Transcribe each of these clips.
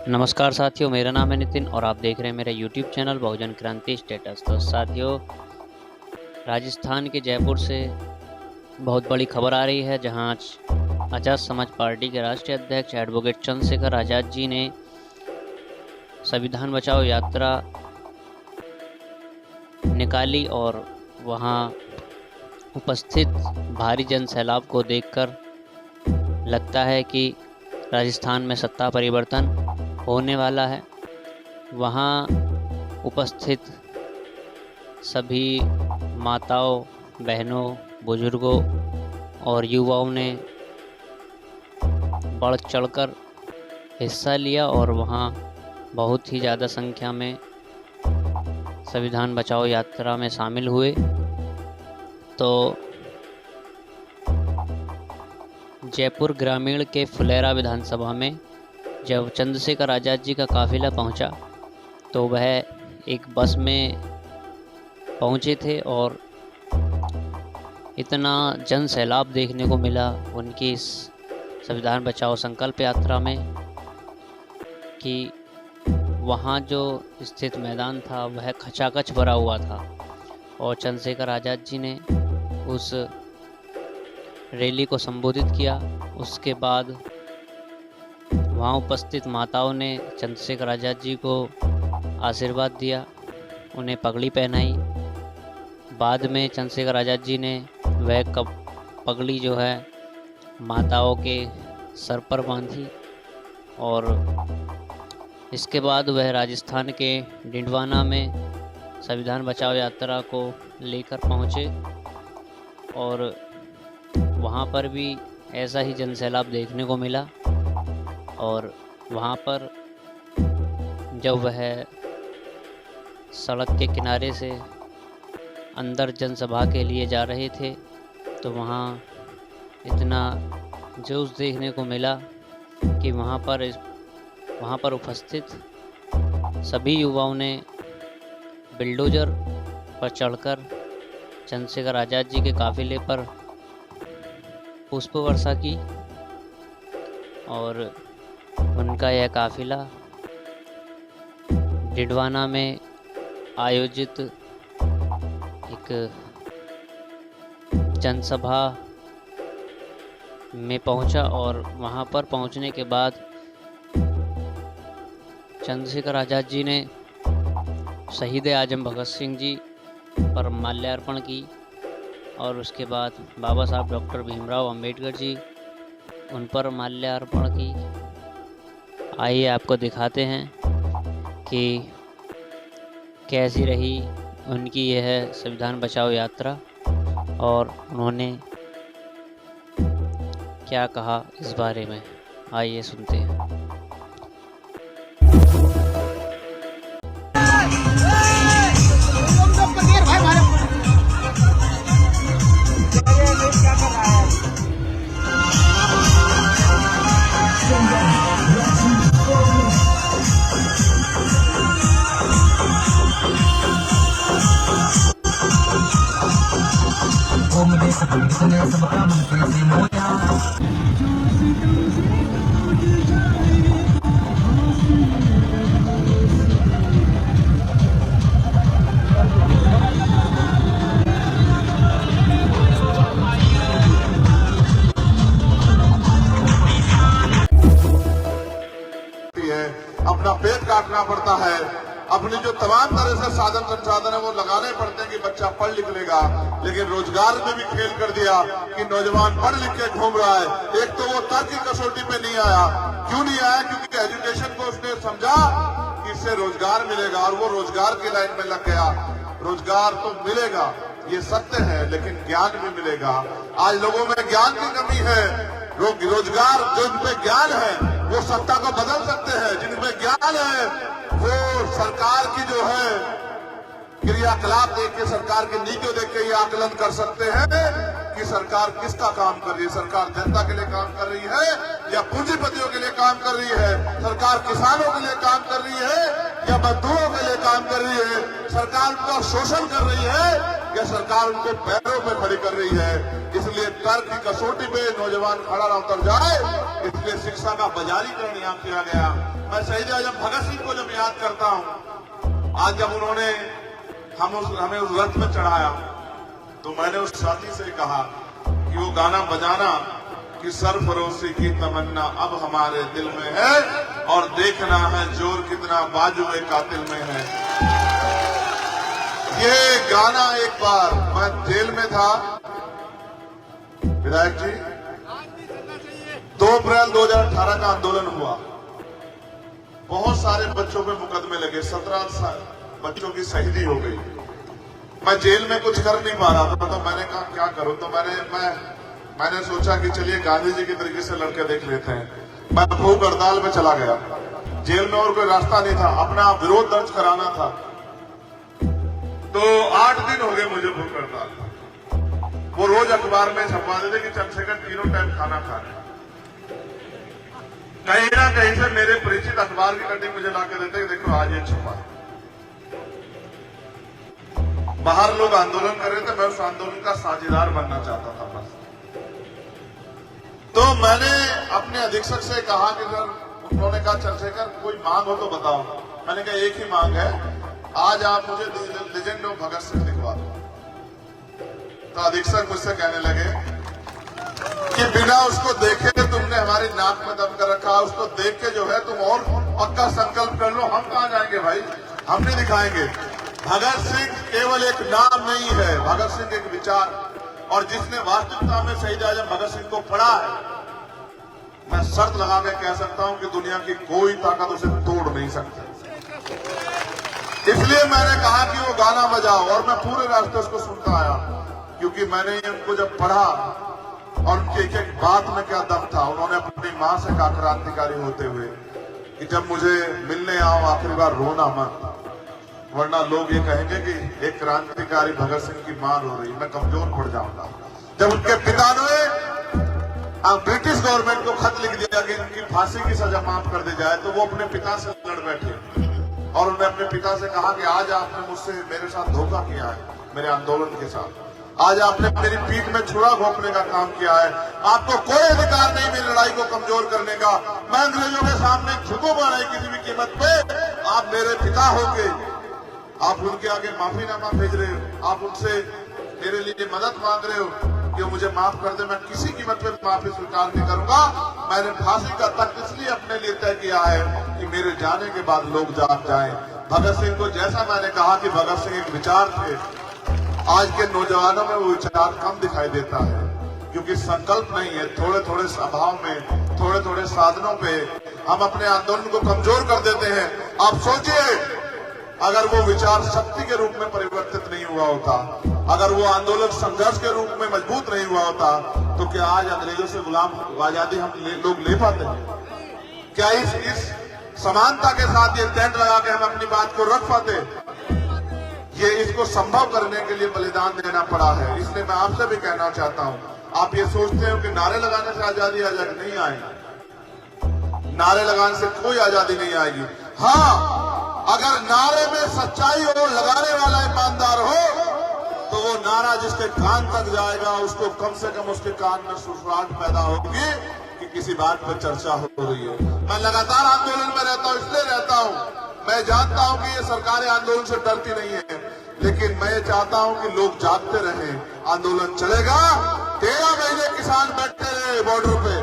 नमस्कार साथियों, मेरा नाम है नितिन और आप देख रहे हैं मेरा YouTube चैनल बहुजन क्रांति स्टेटस। तो साथियों, राजस्थान के जयपुर से बहुत बड़ी खबर आ रही है, जहां आज़ाद समाज पार्टी के राष्ट्रीय अध्यक्ष एडवोकेट चंद्रशेखर आज़ाद जी ने संविधान बचाओ यात्रा निकाली और वहां उपस्थित भारी जन सैलाब को देखकर लगता है कि राजस्थान में सत्ता परिवर्तन होने वाला है। वहाँ उपस्थित सभी माताओं, बहनों, बुजुर्गों और युवाओं ने बढ़ चढ़कर हिस्सा लिया और वहाँ बहुत ही ज़्यादा संख्या में संविधान बचाओ यात्रा में शामिल हुए। तो जयपुर ग्रामीण के फुलेरा विधानसभा में जब चंद्रशेखर आज़ाद जी का काफ़िला पहुंचा तो वह एक बस में पहुंचे थे और इतना जन सैलाब देखने को मिला उनकी इस संविधान बचाओ संकल्प यात्रा में कि वहां जो स्थित मैदान था वह खचाखच भरा हुआ था। और चंद्रशेखर आज़ाद जी ने उस रैली को संबोधित किया। उसके बाद वहाँ उपस्थित माताओं ने चंद्रशेखर आज़ाद जी को आशीर्वाद दिया, उन्हें पगड़ी पहनाई। बाद में चंद्रशेखर आज़ाद जी ने वह पगड़ी जो है माताओं के सर पर बांधी और इसके बाद वह राजस्थान के डिंडवाना में संविधान बचाओ यात्रा को लेकर पहुँचे और वहाँ पर भी ऐसा ही जनसैलाब देखने को मिला। और वहाँ पर जब वह सड़क के किनारे से अंदर जनसभा के लिए जा रहे थे तो वहाँ इतना जोश देखने को मिला कि वहाँ पर उपस्थित सभी युवाओं ने बिल्डोजर पर चढ़कर चंद्रशेखर आज़ाद जी के काफिले पर पुष्प वर्षा की और उनका यह काफिला डिडवाना में आयोजित एक जनसभा में पहुंचा। और वहां पर पहुंचने के बाद चंद्रशेखर आज़ाद जी ने शहीद आजम भगत सिंह जी पर माल्यार्पण की और उसके बाद बाबा साहब डॉक्टर भीमराव अंबेडकर जी उन पर माल्यार्पण की। आइए आपको दिखाते हैं कि कैसी रही उनकी यह संविधान बचाओ यात्रा और उन्होंने क्या कहा इस बारे में। आइए सुनते हैं। अपना पेट काटना पड़ता है, अपनी जो तमाम तरह से साधन संसाधन है वो लगाने पड़ते हैं कि बच्चा पढ़ लिख लेगा। लेकिन रोजगार में भी खेल कर दिया कि नौजवान पढ़ लिख के घूम रहा है। एक तो वो तर्क की कसौटी पे नहीं आया। क्यों नहीं आया? क्योंकि एजुकेशन को उसने समझा कि इससे रोजगार मिलेगा और वो रोजगार की लाइन में लग गया। रोजगार तो मिलेगा, ये सत्य है, लेकिन ज्ञान भी मिलेगा। आज लोगों में ज्ञान की कमी है। रोजगार जो इनमें ज्ञान है वो सत्ता को बदल सकते हैं। जिनमें ज्ञान है वो सरकार की जो है क्रियाकलाप देख के, सरकार की नीतियों देख के ये आकलन कर सकते हैं कि सरकार किसका काम कर रही है। सरकार जनता के लिए काम कर रही है या पूंजीपतियों के लिए काम कर रही है। सरकार किसानों के लिए काम कर रही है या बंधुओं के लिए काम कर रही है, सरकार उनका शोषण कर रही है या सरकार उनको पैरों पे खड़ी कर रही है। इसलिए तर्क की कसौटी पे नौजवान खड़ा ना उतर जाए, इसलिए शिक्षा का बाजारीकरण यहाँ किया गया। मैं शहीद आजम भगत सिंह को जब याद करता हूँ, आज जब उन्होंने हमें उस रथ में चढ़ाया, तो मैंने उस साथी से कहा कि वो गाना बजाना कि सरफरोशी की तमन्ना अब हमारे दिल में है और देखना है जोर कितना बाजुए कातिल में है। ये गाना एक बार मैं जेल में था, विधायक जी, 2 अप्रैल 2018 का आंदोलन हुआ। बहुत सारे बच्चों पे मुकदमे लगे, 17 बच्चों की शहीदी हो गई। मैं जेल में कुछ कर नहीं पा रहा था, तो मैंने कहा क्या करूं, तो मैंने सोचा कि चलिए गांधी जी की तरीके से लड़के देख लेते हैं। मैं भूख हड़ताल में चला गया। जेल में और कोई रास्ता नहीं था, अपना विरोध दर्ज कराना था। तो 8 दिन हो गए मुझे भूख हड़ताल। वो रोज अखबार में छपवा देते कि चंद्रशेखर तीनों टाइम खाना खा रहे। कहीं ना कहीं से मेरे परिचित अखबार की कटिंग मुझे लाके देते कि देखो आज ये छुपा। बाहर लोग आंदोलन कर रहे थे, मैं उस आंदोलन का साझेदार बनना चाहता था बस। तो मैंने अपने अधीक्षक से कहा कि सर, उन्होंने कहा चंद्रशेखर कोई मांग हो तो बताओ। मैंने कहा एक ही मांग है, आज आप मुझे लेजेंड ऑफ भगत सिंह दिखवा दो। तो अधीक्षक मुझसे कहने लगे कि बिना उसको देखे तुमने हमारी नाक में दम कर रखा, उसको देख के जो है तुम और पक्का संकल्प कर लो। हम कहां जाएंगे भाई, हम नहीं दिखाएंगे। भगत सिंह केवल एक नाम नहीं है, भगत सिंह एक विचार, और जिसने वास्तविकता में शहीद आजम भगत सिंह को पढ़ा है, मैं शर्त लगा के कह सकता हूं कि दुनिया की कोई ताकत उसे तोड़ नहीं सकती। इसलिए मैंने कहा कि वो गाना बजाओ, और मैं पूरे रास्ते उसको सुनता आया, क्योंकि मैंने उनको जब पढ़ा और उनकी एक एक बात में क्या दम था। उन्होंने अपनी मां से कहा क्रांतिकारी होते हुए कि जब मुझे मिलने आओ आखिरी बार रोना मत, वरना लोग ये कहेंगे कि एक क्रांतिकारी भगत सिंह की मां रो रही, मैं कमजोर पड़ जाऊंगा। जब उनके पिता ने ब्रिटिश गवर्नमेंट को खत लिख दिया कि उनकी फांसी की सजा माफ कर दी जाए, तो वो अपने पिता से लड़ बैठे और उन्होंने अपने पिता से कहा कि आज आपने मुझसे मेरे साथ धोखा किया है, मेरे आंदोलन के साथ। आज आपने मेरी पीठ में छुरा घोंपने का काम किया है। आपको कोई अधिकार नहीं मेरी लड़ाई को कमजोर करने का। मैं अंग्रेजों के सामने झुकूंगा नहीं किसी भी कीमत पे। आप मेरे पिता होंगे, आप उनके आगे माफीनामा भेज रहे हो, आप उनसे मेरे लिए मदद मांग रहे हो कि मुझे माफ कर दे। मैं किसी कीमत पे माफी स्वीकार नहीं करूंगा। मैंने फांसी का तख्त इसलिए अपने लिए तय किया है कि मेरे जाने के बाद लोग जाग जाएं। भगत सिंह को जैसा मैंने कहा कि भगत सिंह एक विचार थे, आज के नौजवानों में वो विचार कम दिखाई देता है, क्योंकि संकल्प नहीं है। थोड़े थोड़े अभाव में, थोड़े थोड़े साधनों पे हम अपने आंदोलन को कमजोर कर देते हैं। आप सोचिए, अगर वो विचार शक्ति के रूप में परिवर्तित नहीं हुआ होता, अगर वो आंदोलन संघर्ष के रूप में मजबूत नहीं हुआ होता, तो क्या आज अंग्रेजों से गुलाम आजादी हम लोग ले पाते हैं? क्या इस समानता के साथ ये टेंट लगा के हम अपनी बात को रख पाते? ये इसको संभव करने के लिए बलिदान देना पड़ा है। इसलिए मैं आपसे भी कहना चाहता हूं, आप ये सोचते हो कि नारे लगाने से आजादी आ जाएगी, नहीं आएगी। नारे लगाने से कोई आजादी नहीं आएगी। हाँ, अगर नारे में सच्चाई हो, लगाने वाला ईमानदार हो, तो वो नारा जिसके कान तक जाएगा, उसको कम से कम उसके कान में सुसराहट पैदा होगी कि किसी बात पर चर्चा हो रही है। मैं लगातार आंदोलन में रहता हूं, इसलिए रहता हूं, मैं जानता हूं कि ये सरकारें आंदोलन से डरती नहीं है, लेकिन मैं चाहता हूं कि लोग जागते रहें। आंदोलन चलेगा, 13 महीने किसान बैठे रहे बॉर्डर पे,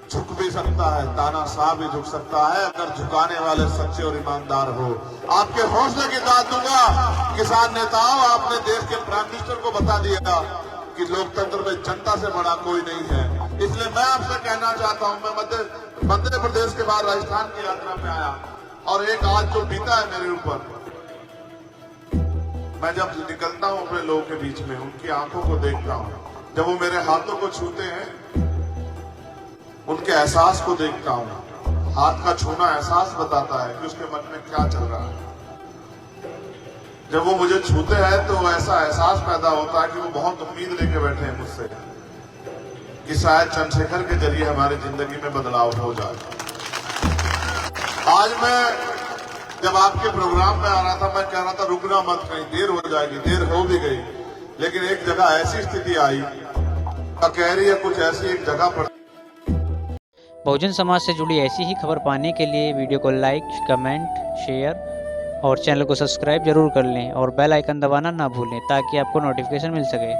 झुक भी सकता है, तानाशाह भी झुक सकता है, अगर झुकाने वाले सच्चे और ईमानदार हो। आपके हौसले की दाद दूंगा किसान नेताओं। आपने देश के प्राइम मिनिस्टर को बता दिया कि लोकतंत्र में जनता से बड़ा कोई नहीं है। इसलिए मैं आपसे कहना चाहता हूं, मैं मध्य प्रदेश के बाद राजस्थान की यात्रा पे आया, और एक आज जो बीता है मेरे ऊपर, मैं जब निकलता हूं अपने लोगों के बीच में, उनकी आंखों को देखता हूं, जब वो मेरे हाथों को छूते हैं, उनके एहसास को देखता हूं। हाथ का छूना एहसास बताता है कि उसके मन में क्या चल रहा है। जब वो मुझे छूते हैं तो ऐसा एहसास पैदा होता है कि वो बहुत उम्मीद लेके बैठे हैं मुझसे कि शायद चंद्रशेखर के जरिए हमारी जिंदगी में बदलाव हो जाए। आज मैं जब आपके प्रोग्राम में आ रहा था, मैं कह रहा था रुकना मत, कहीं देर हो जाएगी, देर हो भी गई, लेकिन एक जगह ऐसी स्थिति आई, कह रही है कुछ ऐसी एक जगह पर। बहुजन समाज से जुड़ी ऐसी ही खबर पाने के लिए वीडियो को लाइक, कमेंट, शेयर और चैनल को सब्सक्राइब जरूर कर लें और बेल आइकन दबाना ना भूलें ताकि आपको नोटिफिकेशन मिल सके।